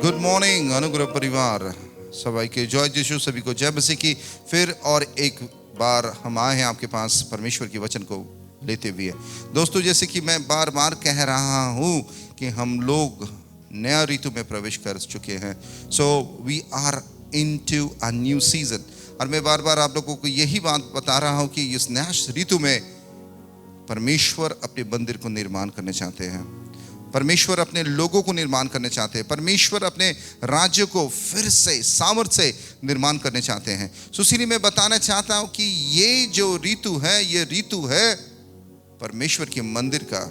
Good morning अनुग्रह परिवार, सभी के जय यीशु, सभी को जय मसीह की। फिर और एक बार हम आए हैं आपके पास परमेश्वर के वचन को लेते हुए। दोस्तों, जैसे कि मैं बार बार कह रहा हूँ कि हम लोग नया ऋतु में प्रवेश कर चुके हैं। So we are into a new season. और मैं बार बार आप लोगों को यही बात बता रहा हूँ कि इस नया ऋतु में परमेश्वर अपने मंदिर को निर्माण करने चाहते हैं। परमेश्वर अपने लोगों को निर्माण करने चाहते हैं। परमेश्वर अपने राज्य को फिर से सामर्थ्य से निर्माण करने चाहते हैं। सो इसीलिए मैं बताना चाहता हूं कि ये जो ऋतु है, ये ऋतु है परमेश्वर के मंदिर का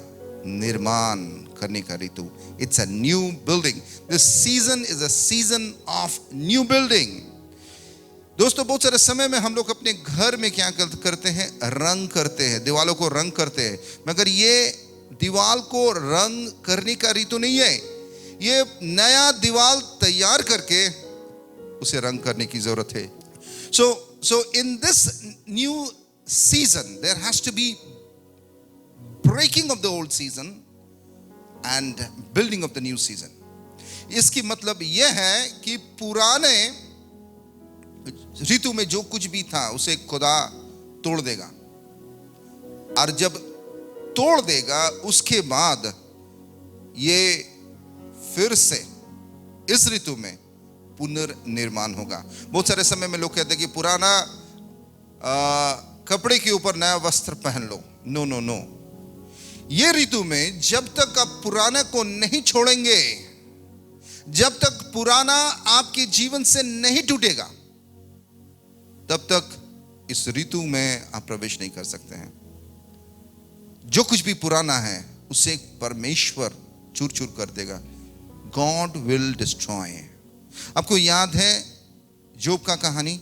निर्माण करने का ऋतु। It's a new building. This season is a season of new building. दोस्तों, बहुत सारे समय में हम लोग अपने घर में क्या करते हैं, रंग करते हैं, दीवालों को रंग करते हैं। मगर ये दीवाल को रंग करने का ऋतु नहीं है। ये नया दीवाल तैयार करके उसे रंग करने की जरूरत है। So in this new season there has to be breaking of the old season and building of the new season. इसकी मतलब यह है कि पुराने ऋतु में जो कुछ भी था उसे खुदा तोड़ देगा, और जब तोड़ देगा उसके बाद ये फिर से इस ऋतु में पुनर्निर्माण होगा। बहुत सारे समय में लोग कहते हैं कि पुराना कपड़े के ऊपर नया वस्त्र पहन लो। नो नो नो, ये ऋतु में जब तक आप पुराना को नहीं छोड़ेंगे, जब तक पुराना आपके जीवन से नहीं टूटेगा, तब तक इस ऋतु में आप प्रवेश नहीं कर सकते हैं। जो कुछ भी पुराना है उसे परमेश्वर चूर चूर कर देगा। God will destroy. आपको याद है जोब का कहानी?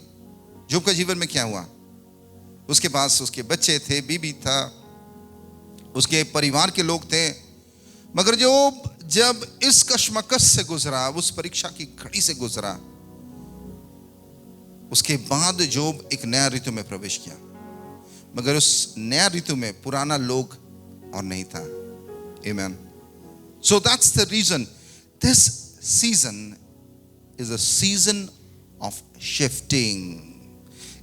जोब का जीवन में क्या हुआ? उसके पास उसके बच्चे थे, बीबी था, उसके परिवार के लोग थे। मगर जोब जब इस कश्मकश से गुजरा, उस परीक्षा की घड़ी से गुजरा, उसके बाद जोब एक नया ऋतु में प्रवेश किया। मगर उस नया ऋतु में पुराना लोग और नहीं था। Amen. So that's the reason this season is a season of shifting.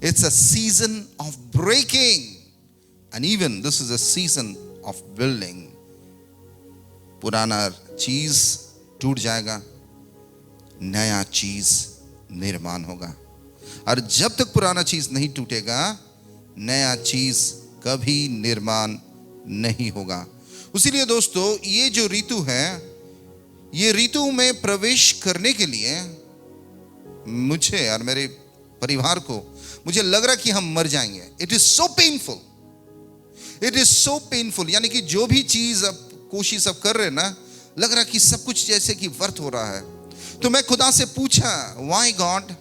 It's a season of breaking, and even this is a season of building. पुराना चीज टूट जाएगा, नया चीज निर्माण होगा। और जब तक पुराना चीज नहीं टूटेगा, नया चीज कभी निर्माण नहीं होगा। इसीलिए दोस्तों, ये जो ऋतु है, ये ऋतु में प्रवेश करने के लिए मुझे और मेरे परिवार को, मुझे लग रहा कि हम मर जाएंगे। It is so painful, it is so painful. यानी कि जो भी चीज अब कोशिश अब कर रहे हैं ना, लग रहा कि सब कुछ जैसे कि व्यर्थ हो रहा है। तो मैं खुदा से पूछा, व्हाई गॉड?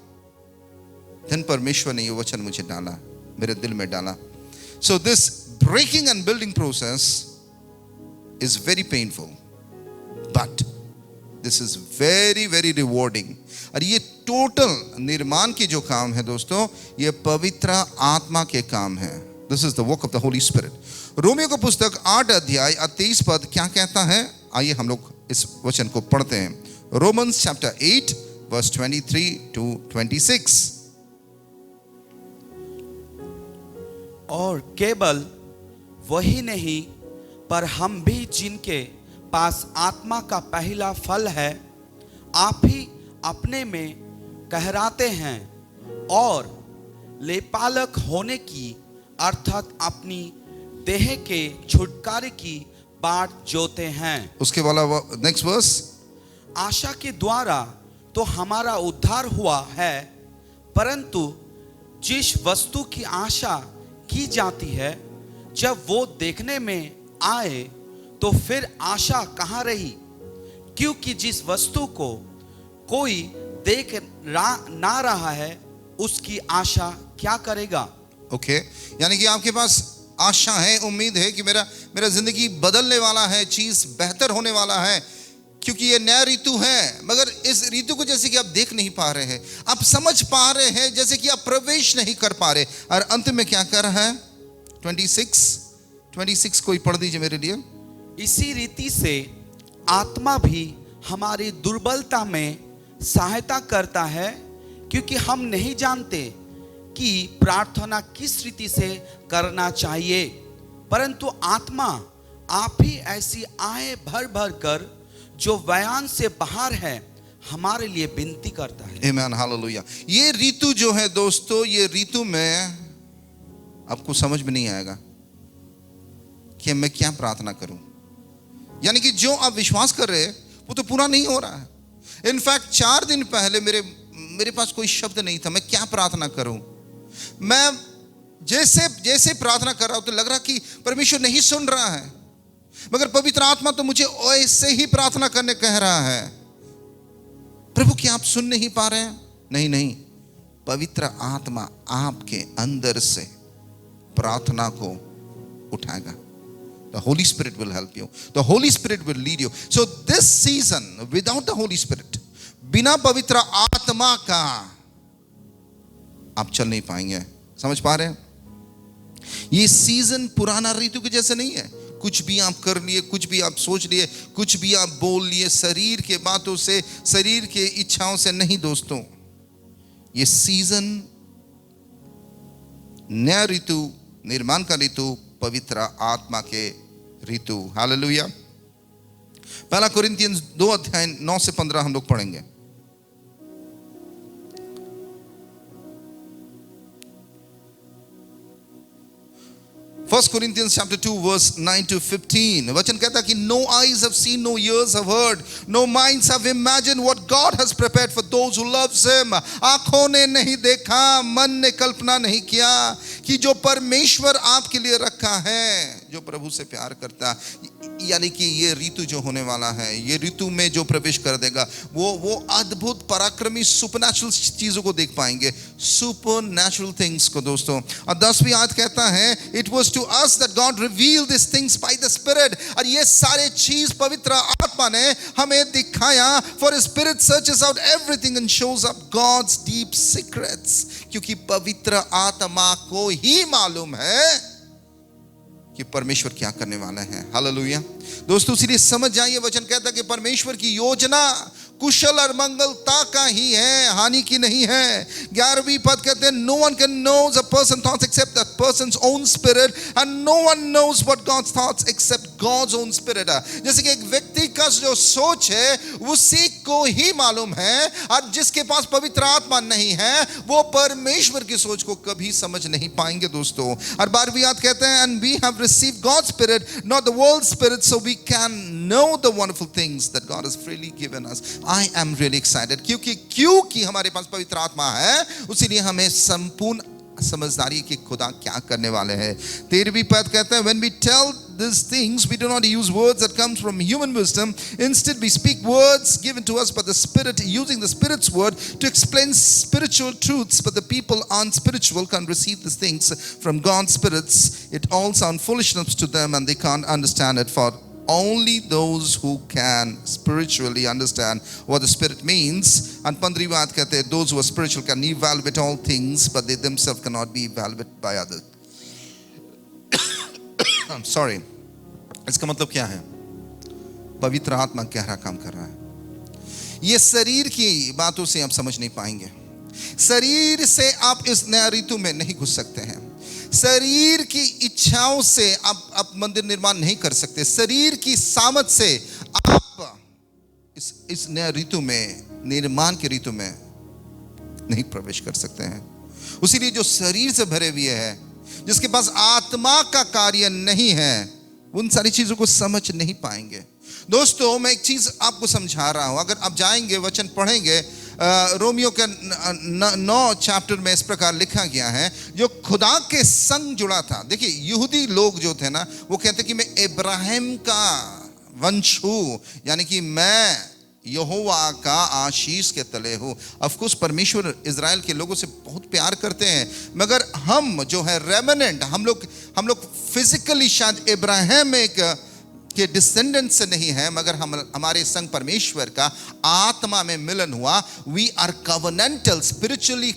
धन परमेश्वर ने ये वचन मुझे डाला, मेरे दिल में डाला। So this breaking and building process is very painful, but this is very very rewarding. और ये टोटल निर्माण के जो काम है दोस्तों, ये पवित्र आत्मा के काम है। This is the work of the Holy Spirit. Romeo का पुस्तक 8 अध्याय 23 पद क्या कहता है? आइए हम लोग इस वचन को पढ़ते हैं। Romans chapter 8 verse 23 to 26। और केवल वही नहीं, पर हम भी जिनके पास आत्मा का पहला फल है, आप ही अपने में कहराते हैं और लेपालक होने की, अर्थात अपनी देह के छुटकारे की बाट जोते हैं। उसके वाला नेक्स्ट वर्स, आशा के द्वारा तो हमारा उद्धार हुआ है, परंतु जिस वस्तु की आशा की जाती है, जब वो देखने में आए तो फिर आशा कहाँ रही? क्योंकि जिस वस्तु को कोई देख ना रहा है, उसकी आशा क्या करेगा? ओके, यानी कि आपके पास आशा है, उम्मीद है कि मेरा जिंदगी बदलने वाला है, चीज बेहतर होने वाला है, क्योंकि ये नया ऋतु है। मगर इस ऋतु को जैसे कि आप देख नहीं पा रहे हैं, आप समझ पा रहे हैं, जैसे कि आप प्रवेश नहीं कर पा रहे। और अंत में क्या कर रहा है? 26 कोई पढ़ दीजिए मेरे लिए। इसी रीति से आत्मा भी हमारी दुर्बलता में सहायता करता है, क्योंकि हम नहीं जानते कि प्रार्थना किस रीति से करना चाहिए, परंतु आत्मा आप ही ऐसी आए भर भर कर जो बयान से बाहर है हमारे लिए विनती करता है। आमेन, हालेलुया। ये ऋतु जो है दोस्तों, ये ऋतु में आपको समझ में नहीं आएगा कि मैं क्या प्रार्थना करूं। यानी कि जो आप विश्वास कर रहे हैं वो तो पूरा नहीं हो रहा है। इनफैक्ट 4 दिन पहले मेरे पास कोई शब्द नहीं था, मैं क्या प्रार्थना करूं। मैं जैसे प्रार्थना कर रहा हूं तो लग रहा कि परमेश्वर नहीं सुन रहा है, मगर पवित्र आत्मा तो मुझे ऐसे ही प्रार्थना करने कह रहा है। प्रभु क्या आप सुन नहीं पा रहे हैं? नहीं, पवित्र आत्मा आपके अंदर से प्रार्थना को उठाएगा। The Holy Spirit will help you. The Holy Spirit will lead you. So this season, without the Holy Spirit, बिना पवित्र आत्मा का आप चल नहीं पाएंगे। समझ पा रहे हैं? ये सीजन पुराना ऋतु के जैसे नहीं है। कुछ भी आप कर लिए, कुछ भी आप सोच लिए, कुछ भी आप बोल लिए, शरीर के बातों से, शरीर के इच्छाओं से नहीं दोस्तों। ये सीजन नया ऋतु, निर्माण का ऋतु, पवित्र आत्मा के ऋतु। हालेलुया। पहला कोरिन्थियंस 2 अध्याय 9 से 15 हम लोग पढ़ेंगे। First Corinthians chapter 2 verse 9 to 15 वचन कहता है कि no eyes have seen, no ears have heard, no minds have imagined what God has prepared for those who loves him। आंखों ने नहीं देखा, मन ने कल्पना नहीं किया कि जो परमेश्वर आपके लिए रखा है, जो प्रभु से प्यार करता। यानी कि ये ऋतु जो होने वाला है, ये ऋतु में जो प्रवेश कर देगा वो अद्भुत पराक्रमी सुपरनैचुरल चीजों को देख पाएंगे, सुपरनैचुरल थिंग्स को दोस्तों। और 10वीं आयत कहता है, it was to us that God revealed this things by the spirit. और ये सारे चीज पवित्र आत्मा ने हमें दिखाया। For spirit searches out everything and shows up God's deep secrets. क्योंकि पवित्र आत्मा को ही मालूम है कि परमेश्वर क्या करने वाला है। हालेलुया दोस्तों, इसलिए समझ जाइए, वचन कहता है कि परमेश्वर की योजना कुशल और मंगलता का ही है, हानि की नहीं है। 11वीं पद कहते हैं, no one can knows a person's thoughts except that person's own spirit, and no one knows what God's thoughts except God's own spirit। जैसे कि एक व्यक्ति का जो सोच है उसी को ही मालूम है, और जिसके पास पवित्र आत्मा नहीं है वो परमेश्वर की सोच को कभी समझ नहीं पाएंगे दोस्तों। और 12वीं आयत कहते हैं, and we have received God's spirit, not the world's spirit, so we can know the wonderful things that God has freely given us। I am really excited क्योंकि हमारे पास पवित्र आत्मा है, उसीलिए हमें संपूर्ण समझदारी कि खुदा क्या करने वाले हैं। 13वीं पद कहते हैं, when we tell these things we do not use words that comes from human wisdom, instead we speak words given to us by the Spirit, using the Spirit's word to explain spiritual truths, but the people unspiritual can receive these things from God's spirits. It all sound foolishness to them and they can't understand it, for only those who can spiritually understand what the Spirit means। and 15वीं बात कहते हैं, those who are spiritual can evaluate all things, but they themselves cannot be evaluated by others। I'm sorry। इसका मतलब क्या है? पवित्र आत्मा गहरा काम कर रहा है। ये शरीर की बातों से आप समझ नहीं पाएंगे। शरीर से आप इस नया ऋतु में नहीं घुस सकते हैं। शरीर की इच्छाओं से आप मंदिर निर्माण नहीं कर सकते। शरीर की सामर्थ से आप इस नया ऋतु में, निर्माण के ऋतु में नहीं प्रवेश कर सकते हैं। उसीलिए जो शरीर से भरे हुए हैं, जिसके पास आत्मा का कार्य नहीं है, उन सारी चीजों को समझ नहीं पाएंगे। दोस्तों, मैं एक चीज आपको समझा रहा हूं। अगर आप जाएंगे, वचन पढ़ेंगे, रोमियो के 9 चैप्टर में इस प्रकार लिखा गया है, जो खुदा के संग जुड़ा था। देखिए, यहूदी लोग जो थे ना, वो कहते कि मैं इब्राहिम का वंश हूं, यानी कि मैं यहोवा का आशीष के तले हूं। ऑफ कोर्स परमेश्वर इजराइल के लोगों से बहुत प्यार करते हैं, मगर हम जो है रेमिनेंट, हम लोग फिजिकली शायद इब्राहिम के डिसेंडेंट से नहीं है, मगर हमारे संग परमेश्वर का आत्मा में मिलन हुआ। वी आर कवनेंटल, स्पिरिचुअली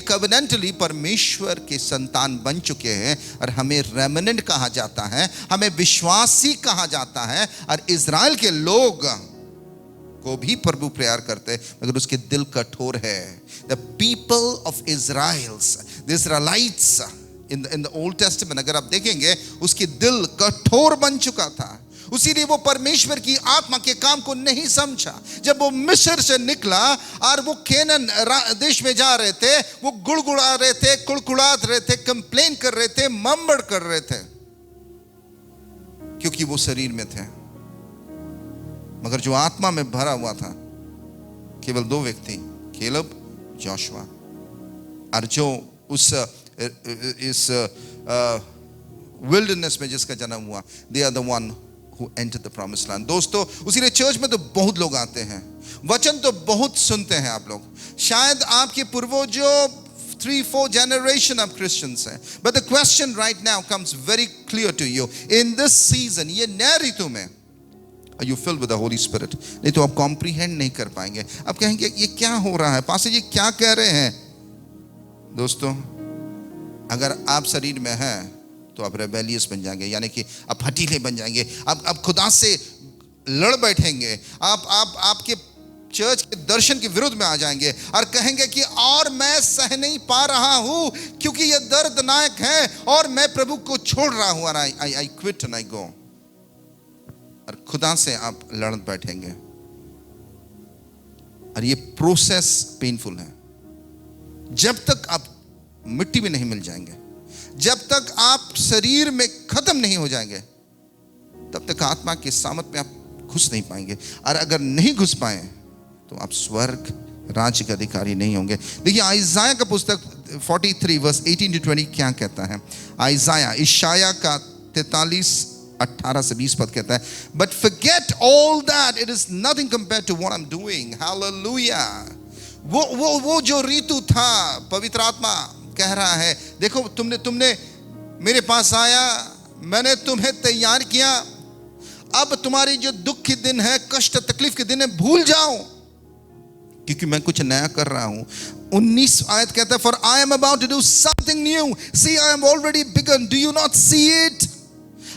कवनेंटली परमेश्वर के संतान बन चुके हैं, और हमें रेमिनेंट कहा जाता है, हमें विश्वासी कहा जाता है। और इजराइल के लोग को भी प्रभु प्यार करते हैं, मगर उसके दिल कठोर है. The people of Israels, the Israelites in the Old Testament, अगर आप देखेंगे, उसके दिल कठोर बन चुका था. उसीलिए वो परमेश्वर की आत्मा के काम को नहीं समझा. जब वो मिस्र से निकला और वो केनन देश में जा रहे थे, वो गुड़गुड़ा रहे थे, कुड़कुड़ात रहे थे, कंप्लेन कर रहे थे, मम्बड़ कर रहे थे, क्योंकि वो शरीर में थे. मगर जो आत्मा में भरा हुआ था, केवल 2 व्यक्ति, केलब, जोशुआ, और जो इस विल्डरनेस में जिसका जन्म हुआ, they are the one who entered the promised land. दोस्तों, उसीलिए चर्च में तो बहुत लोग आते हैं, वचन तो बहुत सुनते हैं आप लोग. शायद आपके पूर्वजों 3-4 generation of Christians हैं. But the question right now comes very clear to you. In this season, ये नए ऋतु में, are you filled with the Holy Spirit? नहीं तो आप comprehend नहीं कर पाएंगे. आप कहेंगे ये क्या हो रहा है, पास्टर जी क्या कह रहे हैं? दोस्तों, अगर आप शरीर में हैं तो आप रेबेलियस बन जाएंगे, यानी कि आप हठीले बन जाएंगे. आप खुदा से लड़ बैठेंगे. आपके चर्च के दर्शन के विरुद्ध में आ जाएंगे और कहेंगे कि और मैं सह नहीं पा रहा हूं क्योंकि ये दर्दनाक है और मैं प्रभु को छोड़ रहा हूं, और आई क्विट एंड आई गो. और खुदा से आप लड़ बैठेंगे. और ये प्रोसेस पेनफुल है. जब तक आप मिट्टी में नहीं मिल जाएंगे, जब तक आप शरीर में खत्म नहीं हो जाएंगे, तब तक आत्मा के सामत में आप घुस नहीं पाएंगे. और अगर नहीं घुस पाए तो आप स्वर्ग राज्य के अधिकारी नहीं होंगे. देखिए आइजाया का पुस्तक 43 वर्स 18 to 20 क्या कहता है. इशाया का 43:18 से 20 पद कहता है, but forget all that, it is nothing compared to what I am doing. Hallelujah. वो जो ऋतु था, पवित्र आत्मा कह रहा है, देखो तुमने मेरे पास आया, मैंने तुम्हें तैयार किया. अब तुम्हारी जो दुख के दिन है, कष्ट तकलीफ के दिन है, भूल जाओ, क्योंकि मैं कुछ नया कर रहा हूं. 19 आयत कहता है, for I am about to do something new, see I am already begun, do you not see it?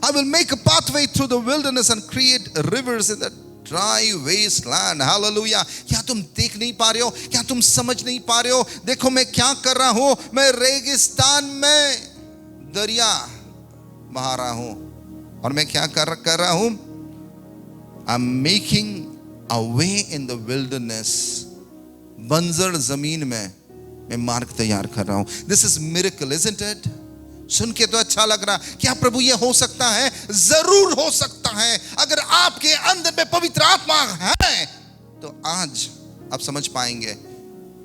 I will make a pathway through the wilderness and create rivers in the dry wasteland. Hallelujah. क्या तुम देख नहीं पा रहे हो? क्या तुम समझ नहीं पा रहे हो? देखो मैं क्या कर रहा हूं. मैं रेगिस्तान में दरिया बहा रहा हूं, और मैं क्या कर रहा हूं? I am making a way in the wilderness. बंजर जमीन में मैं मार्ग तैयार कर रहा हूं. This is miracle, isn't it? सुन के तो अच्छा लग रहा. क्या प्रभु ये हो सकता है? जरूर हो सकता है. अगर आपके अंदर में पवित्र आत्मा है तो आज आप समझ पाएंगे.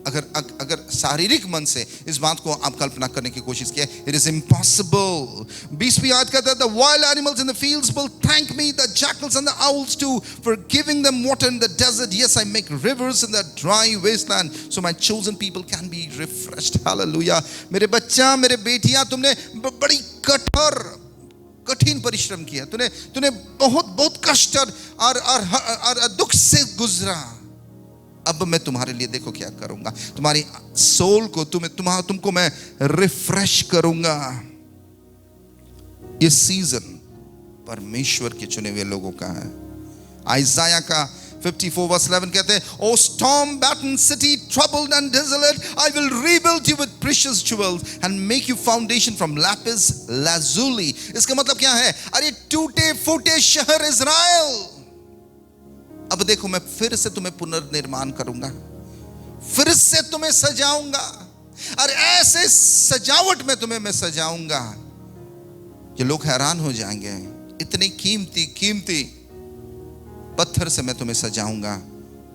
अगर शारीरिक मन से इस बात को आप कल्पना करने की कोशिश किए, इट इज इम्पॉसिबल. 20वीं आयत कहता है, the wild animals in the fields will thank me, the jackals and the owls too, for giving them water in the desert. Yes, I make rivers in the dry wasteland so my chosen people can be refreshed. Hallelujah. मेरे बच्चा, मेरे बेटियां, तुमने बड़ी कठिन परिश्रम किया. तूने बहुत कष्ट और दुख से गुजरा. अब मैं तुम्हारे लिए देखो क्या करूंगा. तुम्हारी सोल को तुमको मैं रिफ्रेश करूंगा. ये सीजन परमेश्वर के चुने हुए लोगों का है. आइजाया का 54 verse 11 कहते हैं, O storm battered city, troubled and desolate, I will rebuild you with precious jewels and make you foundation from lapis lazuli. इसका मतलब क्या है? अरे टूटे फूटे शहर इज़राइल, अब देखो मैं फिर से तुम्हें पुनर्निर्माण करूंगा, फिर से तुम्हें सजाऊंगा, और ऐसे सजावट में तुम्हें मैं सजाऊंगा कि लोग हैरान हो जाएंगे. इतनी कीमती पत्थर से मैं तुम्हें सजाऊंगा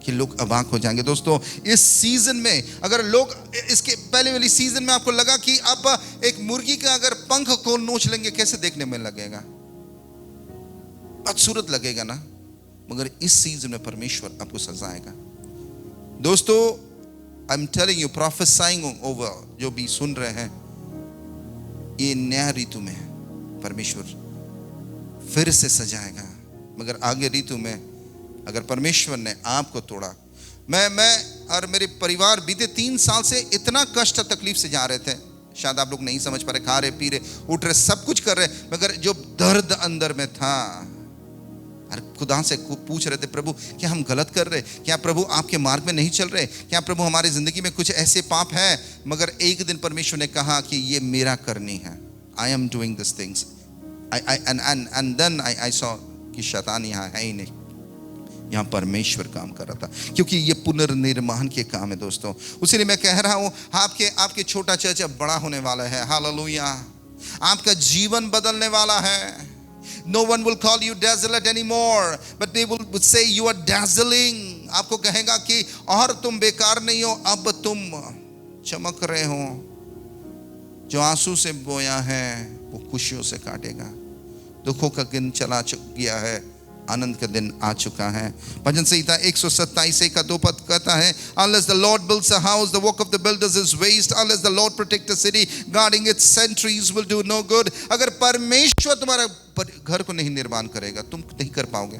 कि लोग अवाक हो जाएंगे. दोस्तों, इस सीजन में अगर लोग, इसके पहले वाली सीजन में आपको लगा कि अब एक मुर्गी का अगर पंख को नोच लेंगे, कैसे देखने में लगेगा? बदसूरत लगेगा ना. मगर इस सीजन में परमेश्वर आपको सजाएगा. दोस्तों, I am telling you, prophesying over, जो भी सुन रहे हैं, ये नया ऋतु में परमेश्वर फिर से सजाएगा. मगर आगे ऋतु में अगर परमेश्वर ने आपको तोड़ा, मैं और मेरे परिवार बीते 3 साल से इतना कष्ट तकलीफ से जा रहे थे. शायद आप लोग नहीं समझ पा रहे, खा रहे, पी रहे, उठ रहे, सब कुछ कर रहे, मगर जो दर्द अंदर में था, और खुदा से पूछ रहे थे, प्रभु क्या हम गलत कर रहे, क्या प्रभु आपके मार्ग में नहीं चल रहे, क्या प्रभु हमारी जिंदगी में कुछ ऐसे पाप है। मगर एक दिन परमेश्वर ने कहा कि ये मेरा करनी है, I am doing this things. And then I saw कि शैतान यहाँ है ही नहीं, यहाँ परमेश्वर काम कर रहा था, क्योंकि ये पुनर्निर्माण के काम है दोस्तों। उसीलिए मैं कह रहा हूँ आपके छोटा चर्च अब बड़ा होने वाला है। हालेलुया, आपका जीवन बदलने वाला है। No one will call you desolate anymore, but they will say you are dazzling. आपको कहेगा कि और तुम बेकार नहीं हो, अब तुम चमक रहे हो। जो आंसू से बोया है वो खुशियों से काटेगा। दुखों का दिन चला गया है, आनंद का दिन आ चुका है। भजन संहिता 127 का 2 पद कहता है, unless the Lord builds a house, the work of the builders is waste. Unless the Lord protect a city, guarding its sentries will do no good. अगर परमेश्वर तुम्हारा घर को नहीं निर्माण करेगा, तुम नहीं कर पाओगे।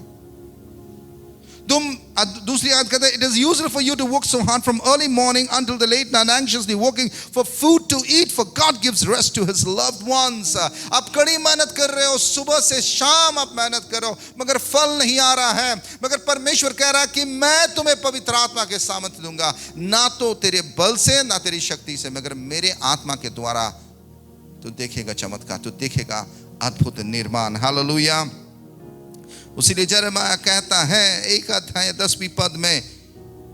दूसरी आयत कहता है, it is useless for you to work so hard from early morning until the late night, anxiously working for food to eat, for God gives rest to his loved ones. आप कड़ी मेहनत कर रहे हो, सुबह से शाम आप मेहनत कर रहे हो, मगर फल नहीं आ रहा है। मगर परमेश्वर कह रहा है कि मैं तुम्हें पवित्र आत्मा के सामर्थ्य दूंगा, ना तो तेरे बल से ना तेरी शक्ति से, मगर मेरे आत्मा के द्वारा तू देखेगा चमत्कार, तू देखेगा अद्भुत निर्माण। हालेलुया। उसीलिए यिर्मयाह कहता है 1 अध्याय 10वीं पद में,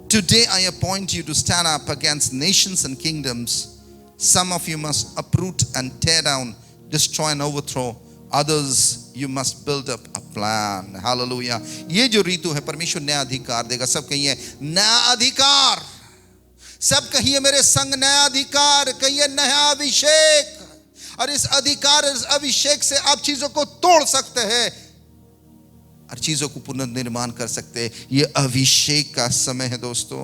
Today I appoint you to stand up against nations and kingdoms. Some of you must uproot and tear down, destroy and overthrow. Others you must build up a plan. Hallelujah. ये जो ऋतु है, परमेश्वर नया अधिकार देगा। सब कहिए नया अधिकार, सब कहिए मेरे संग नया अधिकार, कहिए नया अभिषेक। और इस अधिकार, इस अभिषेक से आप चीजों को तोड़ सकते हैं और चीजों को पुनर्निर्माण कर सकते हैं। ये अभिषेक का समय है दोस्तों।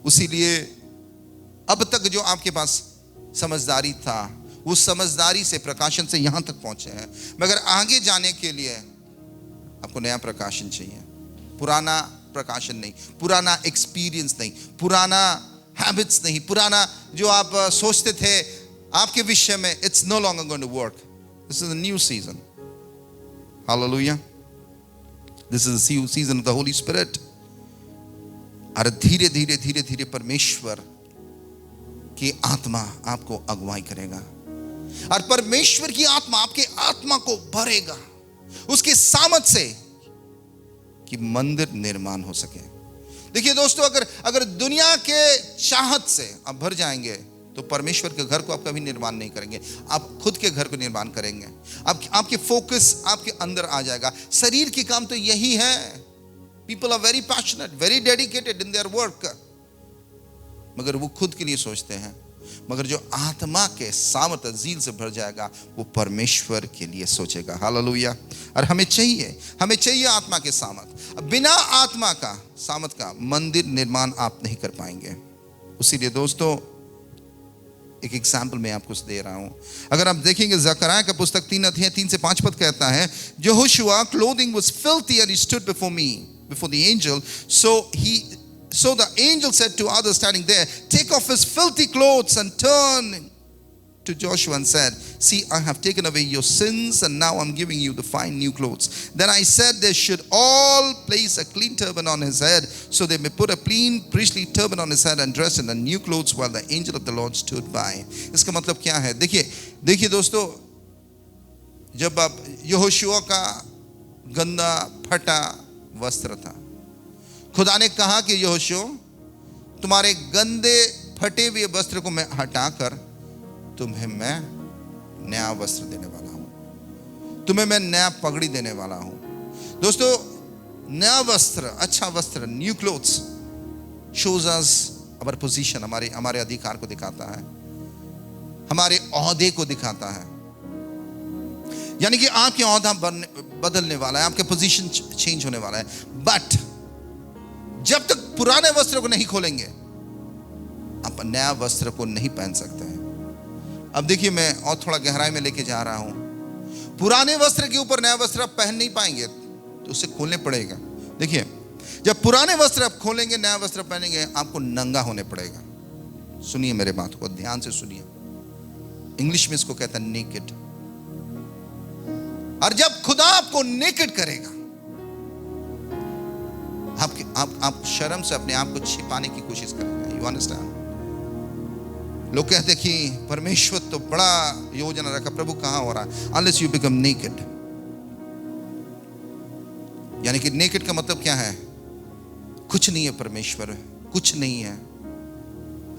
उसीलिए अब तक जो आपके पास समझदारी था, उस समझदारी से, प्रकाशन से यहां तक पहुंचे हैं, मगर आगे जाने के लिए आपको नया प्रकाशन चाहिए। पुराना प्रकाशन नहीं, पुराना एक्सपीरियंस नहीं, पुराना हैबिट्स नहीं, पुराना जो आप सोचते थे आपके विषय में, it's no longer going to work. This is a new season. Hallelujah. This is the season of the Holy Spirit. और धीरे धीरे धीरे धीरे परमेश्वर की आत्मा आपको अगुवाई करेगा और परमेश्वर की आत्मा आपके आत्मा को भरेगा उसके सामर्थ से कि मंदिर निर्माण हो सके। देखिए दोस्तों, अगर दुनिया के चाहत से आप भर जाएंगे तो परमेश्वर के घर को आप कभी निर्माण नहीं करेंगे। आप खुद के घर को निर्माण करेंगे। आपके फोकस आपके अंदर आ जाएगा। शरीर के काम तो यही है। People are very passionate, very dedicated in their work, मगर वो खुद के लिए सोचते हैं। मगर जो आत्मा के सामर्थ्य जील से भर जाएगा वो परमेश्वर के लिए सोचेगा। हालेलुया। और हमें चाहिए आत्मा के सामर्थ। बिना आत्मा का सामर्थ का मंदिर निर्माण आप नहीं कर पाएंगे। उसीलिए दोस्तों, एक एग्जाम्पल मैं आपको दे रहा हूं। अगर आप देखेंगे ज़करयाह का पुस्तक 3 अध्याय 3 से 5 पद कहता है, Yehoshua clothing was filthy and he stood before the angel. So the angel said to others standing there, take off his filthy clothes, and turned to Joshua and said, see, I have taken away your sins and now I'm giving you the fine new clothes. Then I said they should all place a clean turban on his head. So they may put a clean priestly turban on his head and dress in the new clothes while the angel of the Lord stood by. इसका मतलब क्या है? देखिए दोस्तों, जब आप यहोशुआ का गंदा फटा वस्त्र था, खुदा ने कहा कि यहोशुआ, तुम्हारे गंदे फटे हुए वस्त्र को मैं हटाकर तुम्हें मैं नया वस्त्र देने वाला हूं, तुम्हें मैं नया पगड़ी देने वाला हूं। दोस्तों, नया वस्त्र, अच्छा वस्त्र, new clothes shows us our position, हमारे अधिकार को दिखाता है, हमारे ओहदे को दिखाता है। यानी कि आपके ओहदा बदलने वाला है, आपके पोजीशन चेंज होने वाला है। बट जब तक पुराने वस्त्र को नहीं खोलेंगे आप नया वस्त्र को नहीं पहन सकते हैं। अब देखिए, मैं और थोड़ा गहराई में लेके जा रहा हूं। पुराने वस्त्र के ऊपर नया वस्त्र आप पहन नहीं पाएंगे, तो उसे खोलने पड़ेगा। देखिए, जब पुराने वस्त्र आप खोलेंगे, नया वस्त्र पहनेंगे, आपको नंगा होने पड़ेगा। सुनिए मेरे बात को, ध्यान से सुनिए। इंग्लिश में इसको कहता है नेकेड। और जब खुदा आपको नेकेड करेगा, आप शर्म से अपने आप को छिपाने की कोशिश करेंगे। You understand? लोग कहते कि परमेश्वर तो बड़ा योजना रखा, प्रभु कहां हो रहा है? Unless you become naked. यानी कि नेकेड का मतलब क्या है? कुछ नहीं है परमेश्वर, कुछ नहीं है।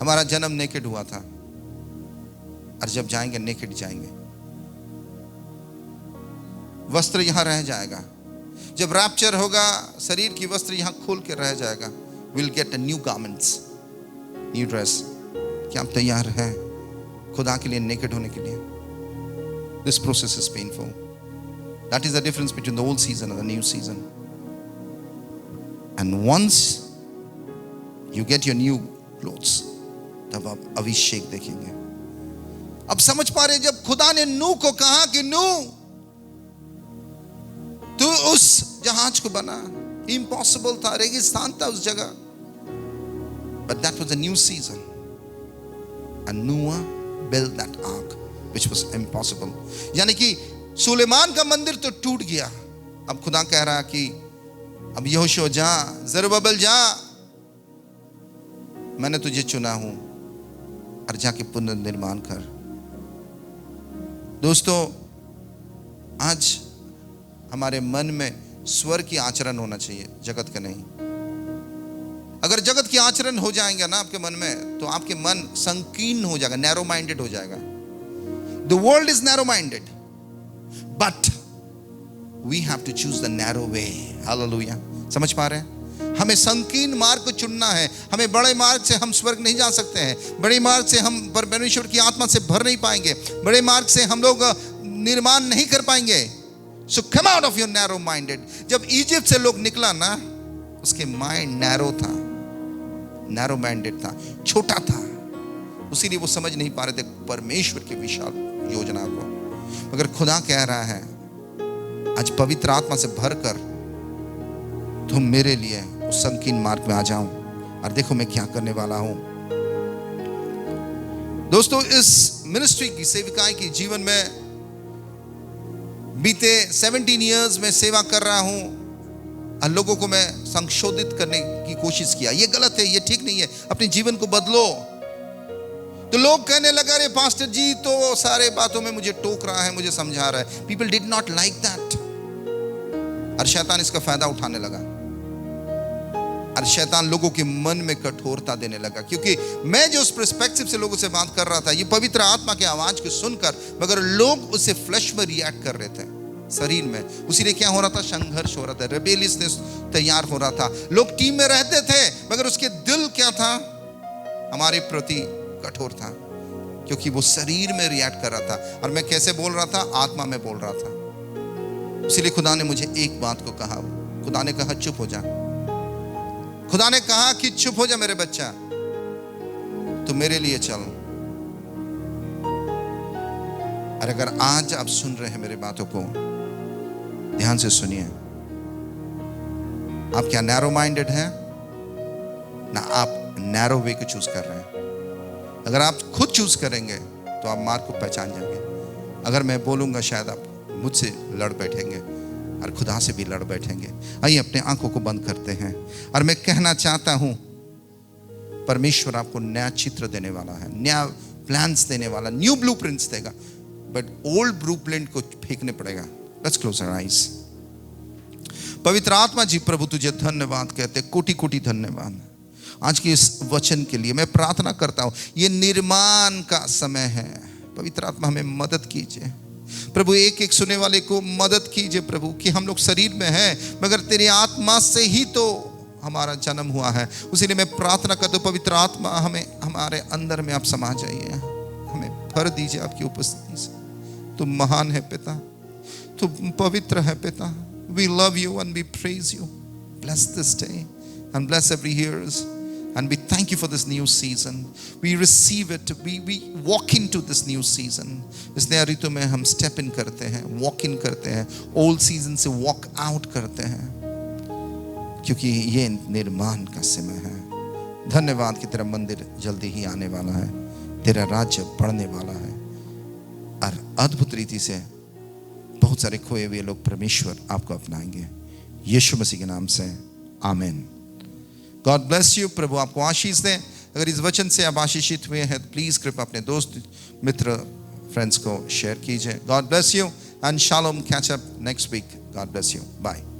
हमारा जन्म नेकेड हुआ था और जब जाएंगे नेकेड जाएंगे। वस्त्र यहां रह जाएगा। जब रैप्चर होगा, शरीर की वस्त्र यहां खोल के रह जाएगा। Will get a new garments, new dress. क्या आप तैयार हैं खुदा के लिए नेकेड होने के लिए? This process is painful. That is the difference between the old season and the new season. And once you get your new clothes, तब आप अभिषेक देखेंगे। अब समझ पा रहे, जब खुदा ने नूह को कहा कि नूह तू उस जहाज को बना, इम्पॉसिबल था, रेगिस्तान था उस जगह, but that was a new season and Noah built that ark which was impossible. यानी कि सुलेमान का मंदिर तो टूट गया। अब खुदा कह रहा कि अब यहोशू जा, जरुब्बाबेल जा, मैंने तुझे चुना हूं और जाके पुनर्निर्माण कर। दोस्तों, आज हमारे मन में स्वर्ग की आचरण होना चाहिए, जगत का नहीं। अगर जगत की आचरण हो जाएंगे ना आपके मन में, तो आपके मन संकीर्ण हो जाएगा, नैरो माइंडेड हो जाएगा। The world is narrow minded, but we have to choose the narrow way. Hallelujah. समझ पा रहे हैं? हमें संकीर्ण मार्ग को चुनना है। हमें बड़े मार्ग से हम स्वर्ग नहीं जा सकते हैं। बड़े मार्ग से हम परमेश्वर की आत्मा से भर नहीं पाएंगे। बड़े मार्ग से हम लोग निर्माण नहीं कर पाएंगे। So come out of your narrow minded. जब इजिप्ट से लोग निकला ना, उसके माइंड नैरो था, नैरो माइंडेड था, छोटा था। उसीलिए वो समझ नहीं पा रहे थे परमेश्वर की विशाल योजना को। मगर खुदा कह रहा है, आज पवित्र आत्मा से भरकर तुम मेरे लिए उस संकीर्ण मार्ग में आ जाओ और देखो मैं क्या करने वाला हूं। दोस्तों, इस मिनिस्ट्री की, सेविकाई की जीवन में बीते 17 इयर्स में सेवा कर रहा हूं और लोगों को मैं संशोधित करने की कोशिश किया। ये गलत है, ये ठीक नहीं है, अपने जीवन को बदलो। तो लोग कहने लगा, अरे पास्टर जी तो सारे बातों में मुझे टोक रहा है, मुझे समझा रहा है। People did not like that. और शैतान इसका फायदा उठाने लगा और शैतान लोगों के मन में कठोरता देने लगा, क्योंकि मैं जो उस पर्सपेक्टिव से लोगों से बात कर रहा था, ये पवित्र आत्मा की आवाज को सुनकर, मगर लोग उसे फ्लैश में रिएक्ट कर रहे थे, शरीर में। उसीलिए क्या हो रहा था? संघर्ष हो रहा था, रेबेलियसनेस तैयार हो रहा था। लोग टीम में रहते थे, मगर उसके दिल क्या था? हमारे प्रति कठोर था, क्योंकि वो शरीर में रिएक्ट कर रहा था। और मैं कैसे बोल रहा था? आत्मा में बोल रहा था। इसीलिए खुदा ने मुझे एक बात को कहा। खुदा ने कहा, चुप हो जा। खुदा ने कहा कि चुप हो जा मेरे बच्चा, तू मेरे लिए चल। और अगर आज आप सुन रहे हैं मेरी बातों को, ध्यान से सुनिए। आप क्या नैरो माइंडेड हैं ना? आप नैरो वे को चूज कर रहे हैं। अगर आप खुद चूज करेंगे तो आप मार्ग को पहचान जाएंगे। अगर मैं बोलूंगा, शायद आप मुझसे लड़ बैठेंगे और खुदा से भी लड़ बैठेंगे। आइए अपने आंखों को बंद करते हैं और मैं कहना चाहता हूं, परमेश्वर आपको नया चित्र देने वाला है, नया प्लान्स देने वाला, न्यू ब्लूप्रिंट्स देगा, बट ओल्ड ब्लूप्रिंट को फेंकने पड़ेगा। Let's close our eyes. पवित्र आत्मा जी, प्रभु तुझे धन्यवाद कहते, कोटि कोटि धन्यवाद आज के इस वचन के लिए। मैं प्रार्थना करता हूं, ये निर्माण का समय है। पवित्र आत्मा हमें मदद कीजिए प्रभु, एक एक सुनने वाले को मदद कीजिए प्रभु, कि हम लोग शरीर में हैं मगर तेरी आत्मा से ही तो हमारा जन्म हुआ है। उसीलिए मैं प्रार्थना करता हूं, पवित्र आत्मा हमें, हमारे अंदर में आप समा जाइए, हमें भर दीजिए आपकी उपस्थिति से। तुम महान है पिता, तुम पवित्र है पिता। We love you and we praise you. Bless this day and bless every hearers. And we thank you for this new season. We receive it. We walk into this new season. इस नया ऋतु में हम step in करते हैं, walk in करते हैं, old season से walk out करते हैं, क्योंकि ये निर्माण का समय है। धन्यवाद कि तेरा मंदिर जल्दी ही आने वाला है, तेरा राज्य बढ़ने वाला है और अद्भुत रीति से बहुत सारे खोए हुए लोग परमेश्वर आपको अपनाएंगे यीशु मसीह के नाम से आमीन। God bless you. प्रभु आपको आशीष दें। अगर इस वचन से आप आशीषित हुए हैं तो प्लीज कृपया अपने दोस्त मित्र फ्रेंड्स को शेयर कीजिए। God bless you and shalom. Catch up next week. God bless you. Bye.